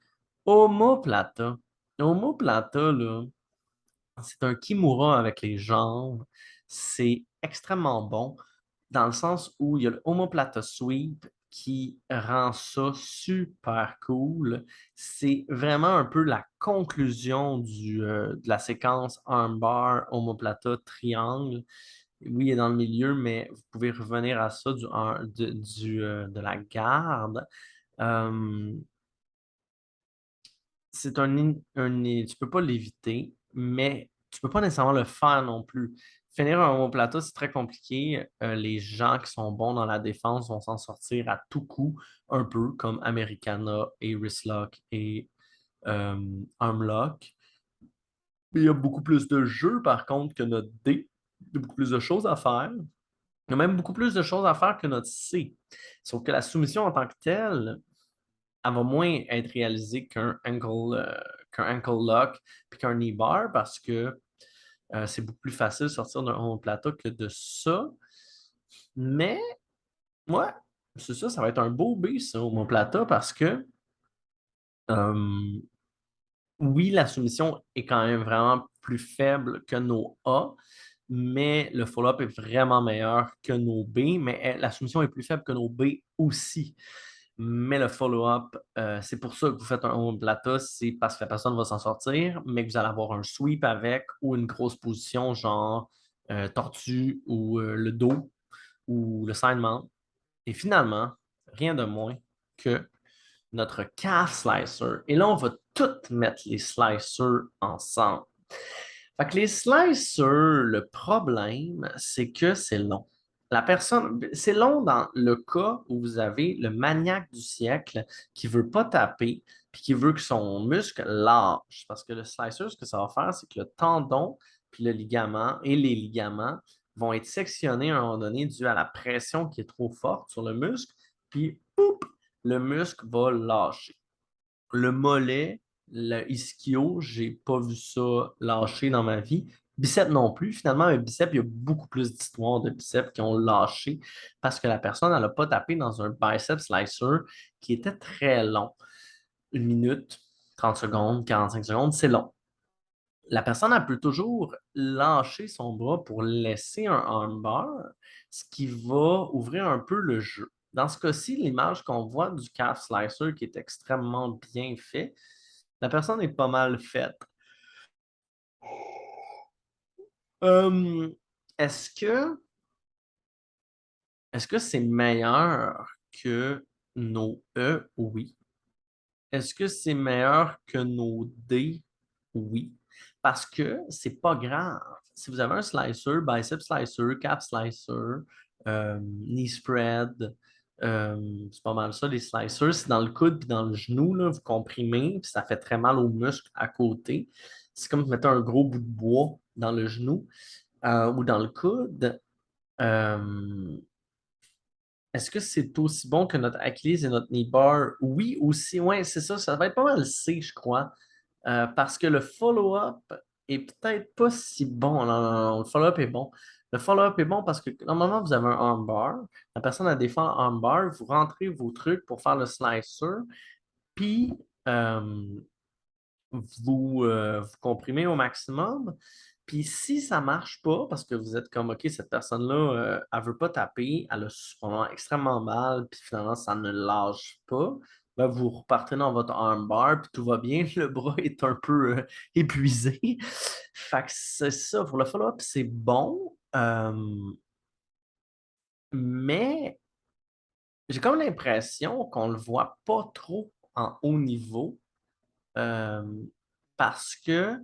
Omoplata. Omoplata, là, c'est un Kimura avec les jambes. C'est extrêmement bon dans le sens où il y a le Omoplata Sweep qui rend ça super cool. C'est vraiment un peu la conclusion de la séquence armbar, omoplata, triangle. Oui, il est dans le milieu, mais vous pouvez revenir à ça de la garde. Euh, c'est tu peux pas l'éviter, mais tu peux pas nécessairement le faire non plus. Finir un omoplata, c'est très compliqué. Les gens qui sont bons dans la défense vont s'en sortir à tout coup, un peu comme Americana et Wristlock et Armlock. Mais il y a beaucoup plus de jeux, par contre, que notre D. Il y a beaucoup plus de choses à faire. Il y a même beaucoup plus de choses à faire que notre C. Sauf que la soumission en tant que telle, elle va moins être réalisée qu'un ankle lock puis qu'un knee bar parce que c'est beaucoup plus facile de sortir d'un home plateau que de ça. Mais, ouais, c'est ça, ça va être un beau B, ça, au plata parce que euh, oui, la soumission est quand même vraiment plus faible que nos A, mais le follow-up est vraiment meilleur que nos B, mais la soumission est plus faible que nos B aussi. Mais le follow-up, c'est pour ça que vous faites un home plata, c'est parce que la personne va s'en sortir, mais que vous allez avoir un sweep avec ou une grosse position genre tortue ou le dos ou le side mount. Et finalement, rien de moins que notre calf slicer. Et là, on va toutes mettre les slicers ensemble. Fait que les slicers, le problème, c'est que c'est long. C'est long dans le cas où vous avez le maniaque du siècle qui veut pas taper puis qui veut que son muscle lâche. Parce que le slicer, ce que ça va faire, c'est que le tendon puis le ligament et les ligaments vont être sectionnés à un moment donné dû à la pression qui est trop forte sur le muscle. Puis, poup, le muscle va lâcher. Le mollet, le ischio, j'ai pas vu ça lâcher dans ma vie. Bicep non plus. Finalement, un bicep, il y a beaucoup plus d'histoires de biceps qui ont lâché parce que la personne, elle n'a pas tapé dans un bicep slicer qui était très long. 1 minute, 30 secondes, 45 secondes, c'est long. La personne, elle peut toujours lâcher son bras pour laisser un armbar, ce qui va ouvrir un peu le jeu. Dans ce cas-ci, l'image qu'on voit du calf slicer qui est extrêmement bien fait, la personne est pas mal faite. Euh, est-ce que est-ce que c'est meilleur que nos E? Oui. Est-ce que c'est meilleur que nos D? Oui. Parce que c'est pas grave. Si vous avez un slicer, bicep slicer, cap slicer, knee spread, c'est pas mal ça, les slicers. C'est dans le coude puis dans le genou, là, vous comprimez, puis ça fait très mal aux muscles à côté. C'est comme vous mettez un gros bout de bois dans le genou ou dans le coude. Euh, Est-ce que c'est aussi bon que notre Achilles et notre knee bar? Oui, aussi. Oui, c'est ça. Ça va être pas mal C, je crois. Parce que le follow-up est peut-être pas si bon. Non, non, non, le follow-up est bon. Le follow-up est bon parce que normalement, vous avez un armbar. La personne a défend armbar. Vous rentrez vos trucs pour faire le slicer. Puis, euh, vous comprimez au maximum. Puis si ça ne marche pas, parce que vous êtes comme, OK, cette personne-là, elle ne veut pas taper, elle a sûrement extrêmement mal, puis finalement, ça ne lâche pas, ben, vous repartez dans votre armbar, puis tout va bien, le bras est un peu épuisé. Fait que c'est ça, pour le follow-up, c'est bon, mais j'ai comme l'impression qu'on ne le voit pas trop en haut niveau, euh, parce que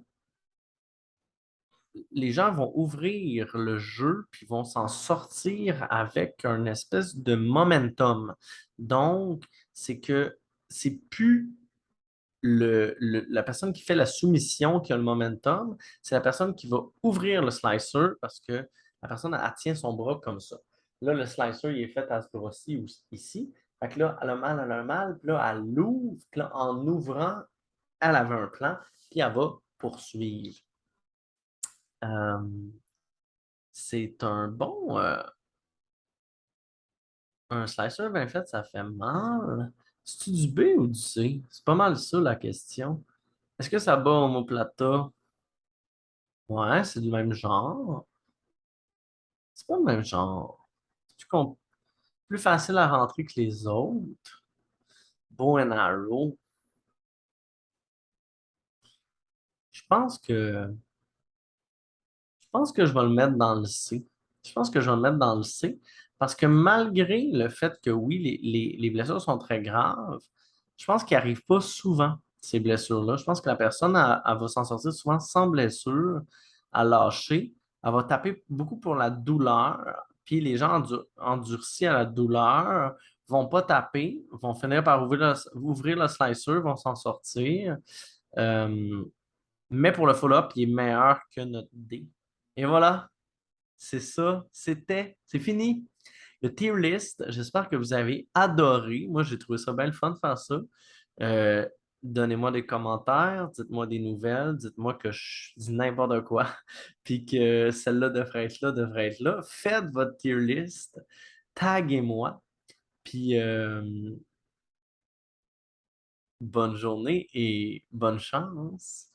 les gens vont ouvrir le jeu puis vont s'en sortir avec une espèce de momentum. Donc, c'est que c'est plus la personne qui fait la soumission qui a le momentum, c'est la personne qui va ouvrir le slicer parce que la personne, elle tient son bras comme ça. Là, le slicer, il est fait à ce bras-ci ou ici. Fait que là, elle a mal, puis là, elle l'ouvre, puis là, en ouvrant, elle avait un plan, puis elle va poursuivre. Euh, c'est un slicer bien fait, ça fait mal. C'est-tu du B ou du C? C'est pas mal ça la question. Est-ce que ça bat omoplata? Ouais, c'est du même genre. C'est pas le même genre. Plus facile à rentrer que les autres. Bow and arrow. Je pense que Je pense que je vais le mettre dans le C. Je pense que je vais le mettre dans le C parce que malgré le fait que oui, les blessures sont très graves, je pense qu'il n'arrive pas souvent ces blessures-là. Je pense que la personne, elle va s'en sortir souvent sans blessure, à lâcher. Elle va taper beaucoup pour la douleur. Puis les gens endurcis à la douleur vont pas taper, vont finir par ouvrir le slicer, vont s'en sortir. Euh, mais pour le follow-up, il est meilleur que notre D. Et voilà, c'est ça. C'est fini. Le tier list, j'espère que vous avez adoré. Moi, j'ai trouvé ça bien le fun de faire ça. Euh, Donnez-moi des commentaires, dites-moi des nouvelles, dites-moi que je dis n'importe quoi, puis que celle-là devrait être là, devrait être là. Faites votre tier list, taguez-moi, puis bonne journée et bonne chance.